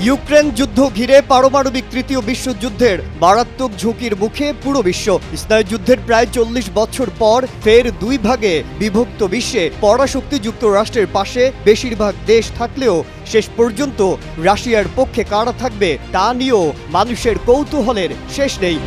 Ukraine যুদ্ধ ঘিরে পারমাণবিক তৃতীয় বিশ্বযুদ্ধের মারাত্মক ঝুঁকির মুখে পুরো বিশ্ব। স্নায়ুযুদ্ধের প্রায় 40 বছর পর ফের দুই ভাগে বিভক্ত বিশ্বে পরাশক্তি যুক্তরাষ্ট্রের পাশে বেশিরভাগ দেশ থাকলেও শেষ পর্যন্ত রাশিয়ার পক্ষে কারা থাকবে তা নিয়েও মানুষের কৌতূহলের শেষ নেই।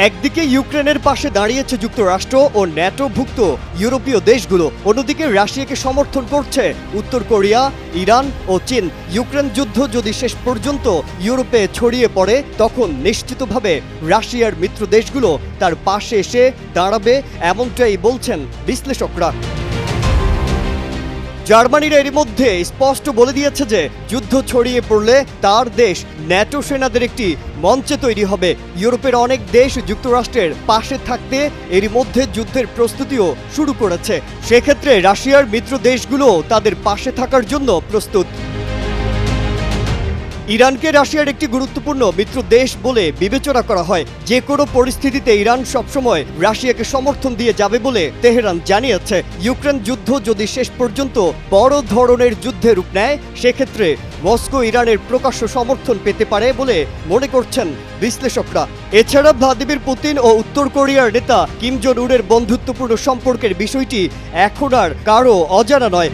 একদিকে ইউক্রেনের পাশে দাঁড়িয়েছে যুক্তরাষ্ট্র ও ন্যাটোভুক্ত ইউরোপীয় দেশগুলো, অন্যদিকে রাশিয়াকে সমর্থন করছে উত্তর কোরিয়া, ইরান ও চীন। ইউক্রেন যুদ্ধ যদি শেষ পর্যন্ত ইউরোপে ছড়িয়ে পড়ে তখন নিশ্চিতভাবে রাশিয়ার মিত্র দেশগুলো তার পাশে এসে দাঁড়াবে, এমনটাই বলছেন বিশ্লেষকরা। জার্মানির এরই মধ্যে স্পষ্ট বলে দিয়েছে যে যুদ্ধ ছড়িয়ে পড়লে তার দেশ ন্যাটো সেনাদের একটি মঞ্চে তৈরি হবে। ইউরোপের অনেক দেশ যুক্তরাষ্ট্রের পাশে থাকতে এরই মধ্যে যুদ্ধের প্রস্তুতিও শুরু করেছে। সেক্ষেত্রে রাশিয়ার মিত্র দেশগুলো তাদের পাশে থাকার জন্য প্রস্তুত। ইরানকে রাশিয়ার একটি গুরুত্বপূর্ণ মিত্র দেশ বলে বিবেচনা করা হয়। যে কোনো পরিস্থিতিতে ইরান সবসময় রাশিয়াকে সমর্থন দিয়ে যাবে বলে তেহরান জানিয়েছে। ইউক্রেন যুদ্ধ যদি শেষ পর্যন্ত বড় ধরনের যুদ্ধে রূপ নেয়, সেক্ষেত্রে মস্কো ইরানের প্রকাশ্য সমর্থন পেতে পারে বলে মনে করছেন বিশ্লেষকরা। এছাড়া ভ্লাদিমির পুতিন ও উত্তর কোরিয়ার নেতা কিম জং উনের বন্ধুত্বপূর্ণ সম্পর্কের বিষয়টি এখন আর কারও অজানা নয়।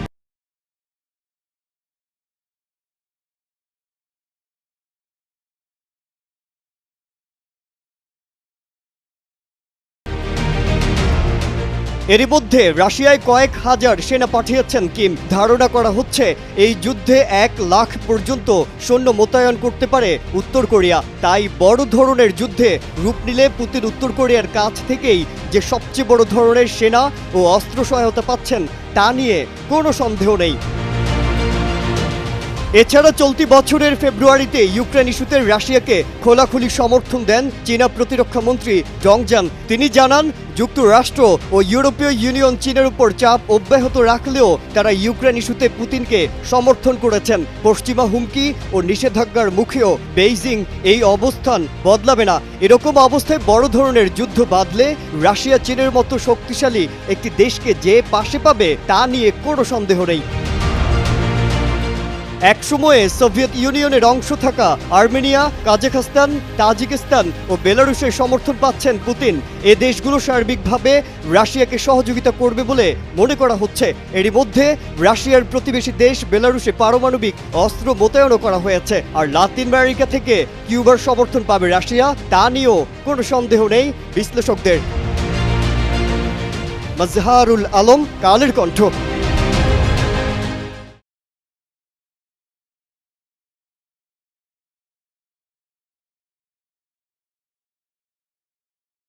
এরই মধ্যে রাশিয়ায় কয়েক হাজার সেনা পাঠিয়েছেন কিম। ধারণা করা হচ্ছে এই যুদ্ধে 1 লাখ পর্যন্ত সৈন্য মোতায়েন করতে পারে উত্তর কোরিয়া। তাই বড় ধরনের যুদ্ধে রূপ নিলে পুতিন উত্তর কোরিয়ার কাছ থেকেই যে সবচেয়ে বড় ধরনের সেনা ও অস্ত্র সহায়তা পাচ্ছেন তা নিয়ে কোনো সন্দেহ নেই। এছাড়া চলতি বছরের ফেব্রুয়ারিতে ইউক্রেন ইস্যুতে রাশিয়াকে খোলাখুলি সমর্থন দেন চীনা প্রতিরক্ষা মন্ত্রী জং জান। তিনি জানান, যুক্তরাষ্ট্র ও ইউরোপীয় ইউনিয়ন চীনের উপর চাপ অব্যাহত রাখলেও তারা ইউক্রেন ইস্যুতে পুতিনকে সমর্থন করেছেন। পশ্চিমা হুমকি ও নিষেধাজ্ঞার মুখেও বেইজিং এই অবস্থান বদলাবে না। এরকম অবস্থায় বড় ধরনের যুদ্ধ বাঁধলে রাশিয়া চীনের মতো শক্তিশালী একটি দেশকে যে পাশে পাবে তা নিয়ে কোনো সন্দেহ নেই। একসময়ে সোভিয়েত ইউনিয়নের অংশ থাকা আর্মেনিয়া, কাজাখস্তান, তাজিকিস্তান ও বেলারুশের সমর্থন পাচ্ছেন পুতিন। এ দেশগুলো সার্বিকভাবে রাশিয়াকে সহযোগিতা করবে বলে মনে করা হচ্ছে। এরই মধ্যে রাশিয়ার প্রতিবেশী দেশ বেলারুশে পারমাণবিক অস্ত্র মোতায়েনও করা হয়েছে। আর লাতিন আমেরিকা থেকে কিউবার সমর্থন পাবে রাশিয়া, তা নিয়েও কোনো সন্দেহ নেই বিশ্লেষকদের। মাজহারুল আলম, কালের কণ্ঠ।